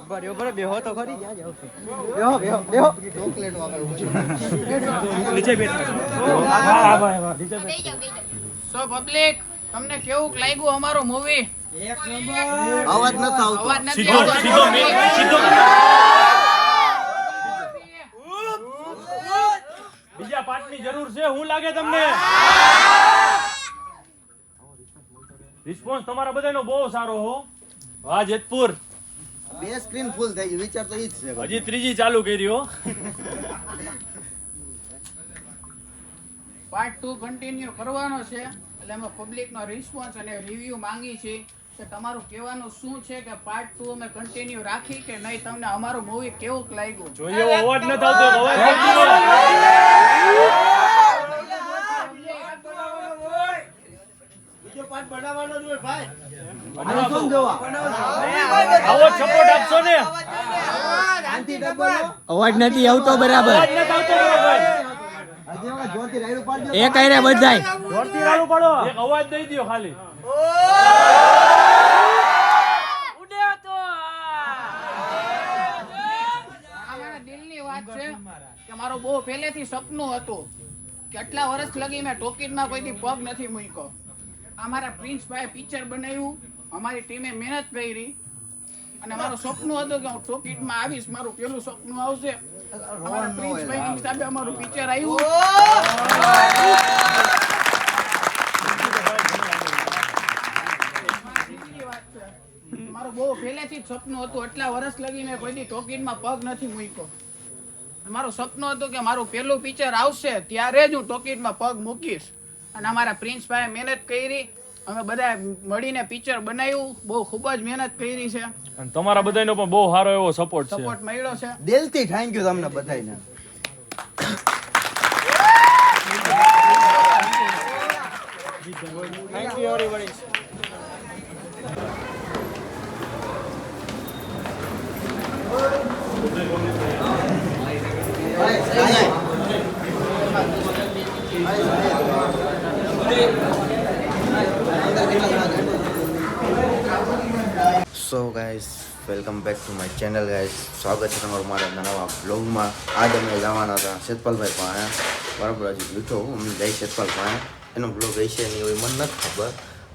બરાબર બેહો તો ખરી ક્યાં જાવ છો બેહો ચોકલેટ વાળો નીચે બેઠો હા ભાઈ નીચે બેઠો સો પબ્લિક તમને કેવું લાગ્યું અમારો મૂવી એક નંબર અવાજ ન આવતો સીધો બીજા પાર્ટની જરૂર છે હું લાગે તમને રિસ્પોન્સ તમારા બધાનો બહુ સારો હો વાહ જેતપુર બે સ્ક્રીન ફૂલ થઈ ગઈ વિચાર તો ઈ જ છે હજી ત્રીજી ચાલુ કરી હો પાર્ટ 2 કન્ટિન્યુ કરવાનો છે એટલે અમે પબ્લિક નો રિસ્પોન્સ અને રિવ્યુ માંગી છે કે તમારું કહેવાનું શું છે કે પાર્ટ 2 અમે કન્ટિન્યુ રાખી કે નહીં તમને અમારું મૂવી કેવું લાગ્યું જોઈએ અવાજ ન આવતો અવાજ બીજો પાર્ટ બનાવવાનો જ હોય ભાઈ આવો સપોર્ટ આપશો ને અવાજ નથી આવતો બરાબર અવાજ ન આવતો ભાઈ એક આયરે બધાય જોરથી રાડું પાડો એક અવાજ દઈ દયો ખાલી અમારા દિલની વાત છે કે મારો બહુ પહેલેથી સપનું હતું કે આટલા વર્ષ લગી મેં ટોકીટમાં કોઈથી પગ નથી મૂક્યો અમારા પ્રિન્સભાઈ પિક્ચર બનાવ્યું અમારી ટીમે મહેનત કરી અને મારું સપનું હતું કે હું ટોકીટમાં આવીશ મારું પેલું સપનું આવશે અમારા પ્રિન્સભાઈ હિસાબે અમારું પિક્ચર આવ્યું મારું બહુ પહેલેથી જ સપનું હતું આટલા વર્ષ લગી મેં કોઈ ટોકીટમાં પગ નથી મૂક્યો મારું સપનું હતું કે મારું પહેલું પિક્ચર આવશે ત્યારે જ હું ટોકીટમાં પગ મૂકીશ અને અમારા પ્રિન્સભાઈએ મહેનત કરી અમે બધા મળીને પિક્ચર બનાવ્યું બહુ ખૂબ જ મહેનત કરી છે અને તમારા બધાનો પણ બહુ સારો એવો સપોર્ટ છે સપોર્ટ મળ્યો છે દિલથી થેન્ક યુ તમને બધાને thank you everybody so guys welcome back to my channel guys સ્વાગત છે તમારું મારા નવા બ્લોગમાં આજે અમે જવાના હતા શેતપાલભાઈ પાસે બરાબર હજી બેઠો અમે જઈ શેતપાલ પાસે એનો બ્લોગ હશે નહીં હોય મને નથી ખબર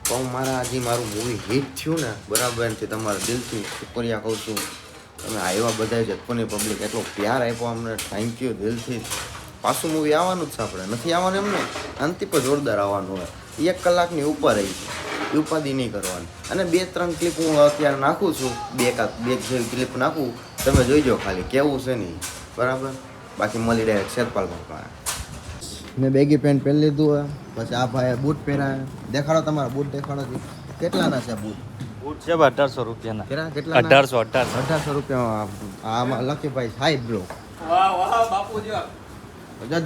પણ મારા હજી મારું મૂવી હિટ થયું ને બરાબર એનાથી તમારા દિલથી શુક્રિયા કહું છું તમે આવ્યા બધા જેતપુરની પબ્લિક એટલો પ્યાર આપ્યો અમને થેન્ક યુ દિલથી પાછું મૂવી આવવાનું જ છે આપણે નથી આવવાનું એમને અંતિમ પર જોરદાર આવવાનું હોય 1 કલાકની ઉપર આવી છે એ ઉપાધિ નહીં કરવાની અને 2-3 ક્લિપ હું અત્યારે નાખું છું બે જેવી ક્લિપ નાખું તમે જોઈજો ખાલી કેવું છે નહીં બરાબર બાકી મળી ડાયરેક્ટ શેતપાલભાઈ પાસે મેં બેગી પેન્ટ પહેરી લીધું પછી આ ભાઈએ બૂટ પહેરાયા દેખાડો તમારા બૂટ દેખાડો કેટલાના છે બૂટ બૂટ છે 1800 રૂપિયાના કેટલા 1800 રૂપિયા આમાં લકી ભાઈ સાહેબ બ્લો વાહ વાહ બાપુ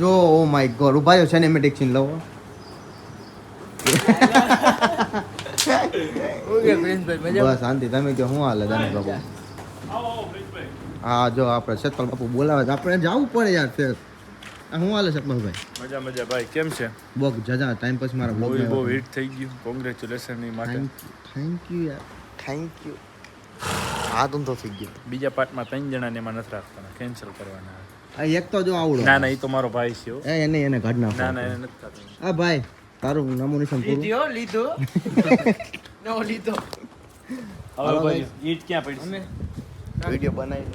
જો ઓ માય ગોડ ઉભા રહ્યો સિનેમેટિક સીન લવો બસ શાંતિ તમે કે શું હાલે દાની બાપુ હા જો આપણે શેતપાલ બાપુ બોલાવે આપણે જવું પડે યાર ફેર શું હાલે શેતપાલભાઈ મજા મજા ભાઈ કેમ છે બહુ જજા ટાઈમ પછી મારા મૂવી બહુ હિટ થઈ ગયું કોંગ્રેચ્યુલેશન ની માટે થેન્ક યુ યાર થેન્ક યુ હા ધંધો થઈ ગયો બીજા પાર્ટમાં 3 જણાને એમાં નથી રાખવાના કેન્સલ કરવાના આ એક તો જો આવડો ના ના એ તો મારો ભાઈ છે હો. એને કાઢ નાખો ના ના એને નથી થતું આ ભાઈ તારું નામોનિશાન પૂરું લીધો નો લીધો હવે ભાઈ ઈટ ક્યાં પડી વિડિયો બનાવી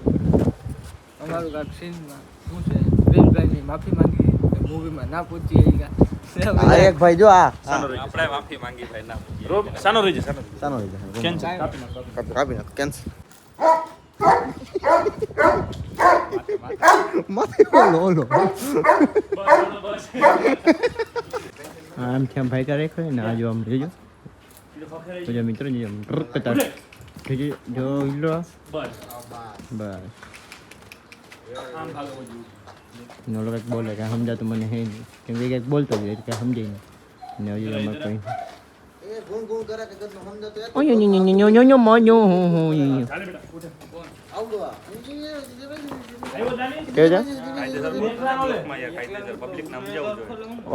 અમારું કાંક સીનમાં શું છે પ્રિન્સભાઈની માફી માંગી મૂવીમાં ના પૂછી આ એક ભાઈ જો આ આપણે માફી માંગી ભાઈ ના સાનો રહી જાય સાનો રહી જાય કેન્સલ કાપી નાખ કેન્સલ માથે ઓલો આમ કેમ ભાઈ કરે છે ને આજો આમ જોજો તો જો મિત્રો જો કટા જો ઈલો બસ બસ નો લોક બોલે કે સમજાતું મને હે નહીં કેમ કે એક બોલતો જ કે સમજે નહીં ને હજી અમાર કોઈ એ ગુણ ગુણ કરે કે ગદનો સમજતો એક ઓય નો મોજો આવડો આ કે જા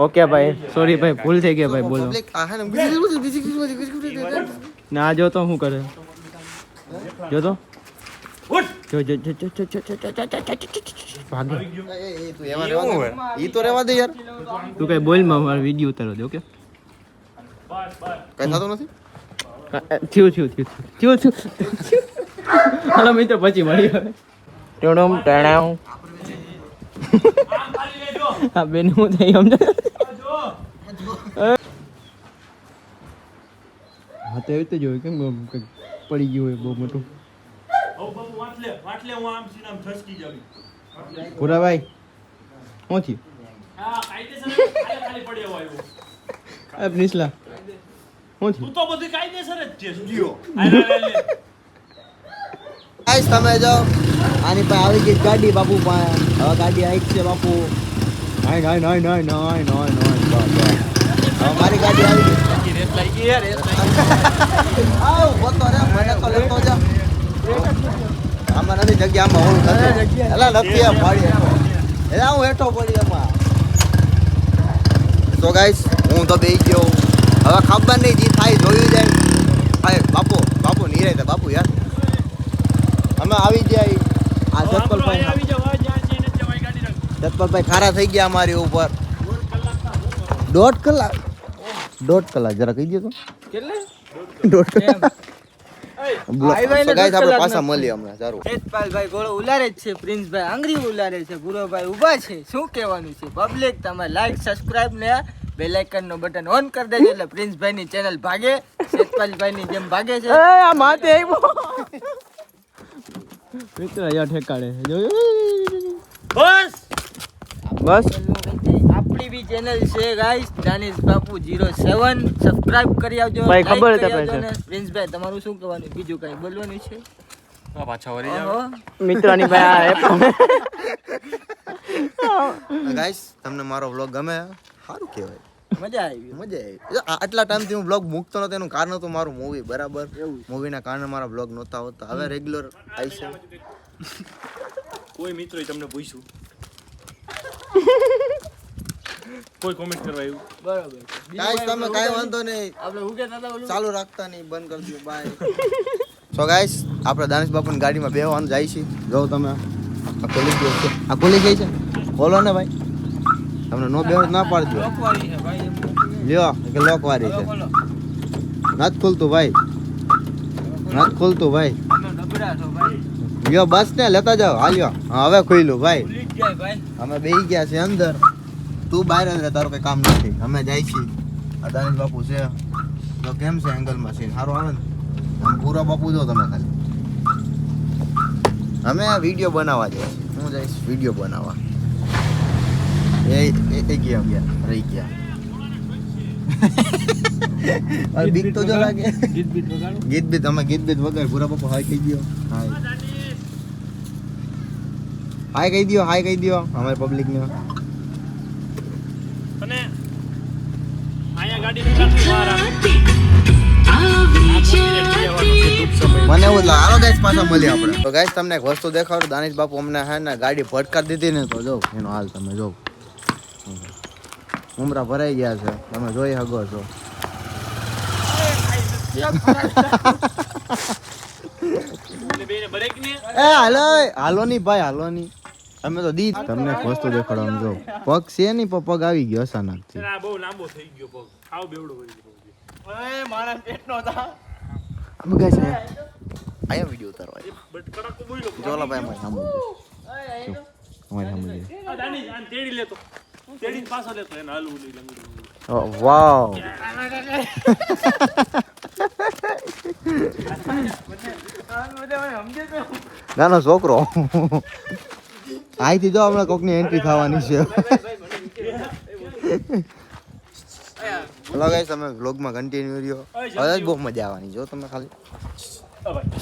ઓકે ભાઈ સોરી ભાઈ ભૂલ થઈ ગઈ ભાઈ બોલો પબ્લિક આ હે ને ના જો તો શું કરે જો તો જો જો જો જો જો જો ભાગે એ તું એમાં રહેવા દે. ઈ તો રહેવા દે યાર. તું કઈ બોલ માં મારો વિડિયો ઉતારવા દે ઓકે કઈ થતું નથી. થયું હાલો મિત્રો પછી મળી હવે ટોડમ ટણાવ હા બેન હું થઈ સમજ હા તો એવી તો જોયું કેમ કંઈક પડી ગયું હોય બહુ મોટું વાટલે હું આમ સીનામ ઠસકી જાવી. પૂરા ભાઈ શું થયું હા કાયદેસર ખાલી પડ્યો આવ્યો. નિસલા શું થયું તું તો બધું કાયદેસર જ છે. લ્યો. લે ગાઈસ તમે જો આની પાસે આવી ગઈ ગાડી બાપુ પાસે. હવે ગાડી આવી છે બાપુ. હવે મારી ગાડી આવી ગઈ. આવ બોતો રે મને તો લેતો જા. આમાં નથી જગ્યા આમાં હોલ નથી. એલા નથી આ પાડી. એલા હું હેઠો પડી એમાં. તો ગાઈસ હું તો બેહી ગયો. હવે ખબર નહીં જી થાય જોયું જાય. ભાઈ બાપુ નીરાય છે બાપુ યાર. અમે આવી જાય આ સતપલભાઈ આવી જાવ જ્યાં છે ને જવાય ગાડી રાખ. સતપલભાઈ ખારા થઈ ગયા અમારી ઉપર. 1.5 કલાક જરા કહી દો તો. કેટલે 1.5 કલાક. હાઈવે ને So guys, 10 આપણે કલાક પાછા નથી. મળીએ હમણાં સારું. તેજપાલભાઈ ગોળો ઉલારે જ છે, પ્રિન્સભાઈ આંગળી ઉલારે છે, ગુરુભાઈ ઊભા છે. શું કહેવાનું છે પબ્લિક? તમે લાઈક સબસ્ક્રાઇબ ને બેલ આઇકન નો બટન ઓન કરી દેજો એટલે પ્રિન્સભાઈ ની ચેનલ ભાગે, તેજપાલભાઈ ની જેમ ભાગે છે. આ માથે આવ્યો મિત્ર અહીંયા ઠેકાડે જોયું બસ બસ આપણી બી ચેનલ છે ગાઈસ, દાનિશ બાપુ 07. સબસ્ક્રાઇબ કરી આવજો, ભાઈ, like ખબર કરી છે આવજો ભાઈ ને. પ્રિન્સભાઈ તમારું શું કહેવાનું? બીજું કઈ બોલવાનું છે? ઓહો. મિત્રની ભાઈ Guys, તમને મારો vlog ગમે? સારું કહેવાય. મજા આવી. મજા આવી. આટલા ટાઈમથી હું બ્લોગ મૂકતો નતો એનું કારણ હતું મારું મૂવી. બરાબર, મૂવીના કારણે મારા બ્લોગ નહોતા હોતા. હવે રેગ્યુલર આવી છે. કોઈ મિત્રો તમને પૂછ્યું કોઈ કોમેન્ટ કરવા આવ્યું બરાબર. Guys, તમે કાંઈ વાંધો નહીં, આપણે હું કહેતા હતા ઓલું? ચાલુ રાખતા નહીં, બંધ કરી દો. બાય. સો ગાઈસ, આપણે દાનિશ બાપુની ગાડીમાં બેહવાનું જાય છે. જો તમે આ ખોલી ગયો છે. આ ખોલી ગઈ છે. ખોલો ને ભાઈ. તમને નો બેહો ના પાડજો. લોકવાળી છે ભાઈ, એમ લ્યો કે લોક વાળી છે. બોલો. નથી ખુલતું ભાઈ. નથી ખુલતું ભાઈ. તમે ડબડા છો ભાઈ. લ્યો બસ ને લેતા જાઓ. હાલ્યો. હા હવે ખુલ્યું ભાઈ. ભૂલી જ જાય ભાઈ. અમે બેહી ગયા છે અંદર. તું બહાર જ રહે, તારું કઈ કામ નથી. અમે જાય છીએ. આ દાનિશ બાપુ છે. તો કેમ છે એંગલમાં સીન સારું આવે ને? આમ પૂરા બાપુ જો તમે ખાલી. અમે આ વિડીયો બનાવવા જઈએ છીએ. હું જઈશ વિડીયો બનાવવા. એ ગયા રહી ગયા. અરે બીક તો જો લાગે. ગીત બીત વગાડો. ગીત બીત અમે ગીત બીત વગર પૂરા બાપુ હાય કહી દો. હાય કહી દો, હાય કહી દો અમારી પબ્લિક ને. અને અહીંયા ગાડી નીકળતી વાર આવે. મને એવું લાગે. હાલો ગાઈસ પાછા મળીએ આપણે. તો ગાઈસ તમને એક વસ્તુ દેખાડું. દાનિશ બાપુ અમને હે ને ગાડી ભટકારી દીધી ને તો જો એનો હાલ તમે જો. ઉમરા ભરાઈ ગયા છે. તમે જોઈ શકો છો. એટલે બેને બ્રેક ને એ હાલો હાલો ની ભાઈ, હાલો ની. તમે તો દી તમને એક વસ્તુ દેખાડો. આમ જો પગ છે નહીં પણ પગ આવી ગયો અચાનક થી. આ બહુ લાંબો થઈ ગયો પગ. આવ બેવડો કરી દીધો. ઓય માણસ પેટનો હતા. બગા છે આયા વિડિયો ઉતારવા. બટ કડક બોલ્યો. જોલા ભાઈ માં સામુ. અમારે સામુ. આ દાની આન તેડી લેતો. તેડીને પાછો લેતો એને હાલવું નહીં લંગડું. વાવ. નાનો છોકરો. અહીંથી જો હમણાં કોકની એન્ટ્રી થવાની છે. હલો ગાઈસ, તમે વ્લોગમાં કન્ટિન્યુ રહ્યો. હવે જ બહુ મજા આવવાની જો તમે ખાલી.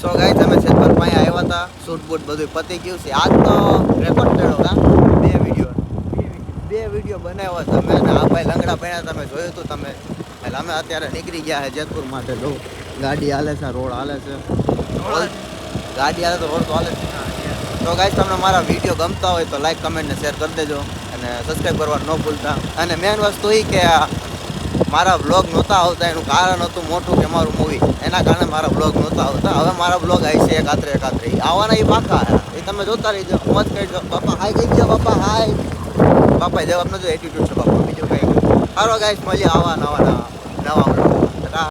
સો ગાઈસ, અમે સેતપર પાસે આવ્યા હતા. શૂટ બૂટ બધું પતી ગયું છે. આજ તો રેકોર્ડ કર્યો હતા બે વિડીયો બનાવ્યા તમે. અને આ ભાઈ લંગડા પડ્યા તમે જોયું હતું તમે. એટલે અમે અત્યારે નીકળી ગયા છે જેતપુર માટે. જો ગાડી હાલે છે, રોડ હાલે છે. ગાડી હાલે તો રોડ તો હાલે છે. તો ગાઈસ, તમને મારા વિડીયો ગમતા હોય તો લાઈક, કમેન્ટ ને શેર કરી દેજો. અને સબસ્ક્રાઈબ કરવાનું ન ભૂલતા. અને મેન વસ્તુ એ કે મારા બ્લોગ નહોતા આવતા એનું કારણ હતું મોટું કે મારું મૂવી, એના કારણે મારા બ્લોગ નહોતા આવતા. હવે મારા બ્લોગ આવી છે એકાત્રે આવવાના એ પાકા એ તમે જોતા રહીજો, મોજ કરજો. બાપા હાય કહી દો, બાપા હાય. બાપા જવાબ નતો, એટીટ્યુડ છે બાપા, બીજું કંઈ. સારો ગાઈસ, મળીએ આવા નવા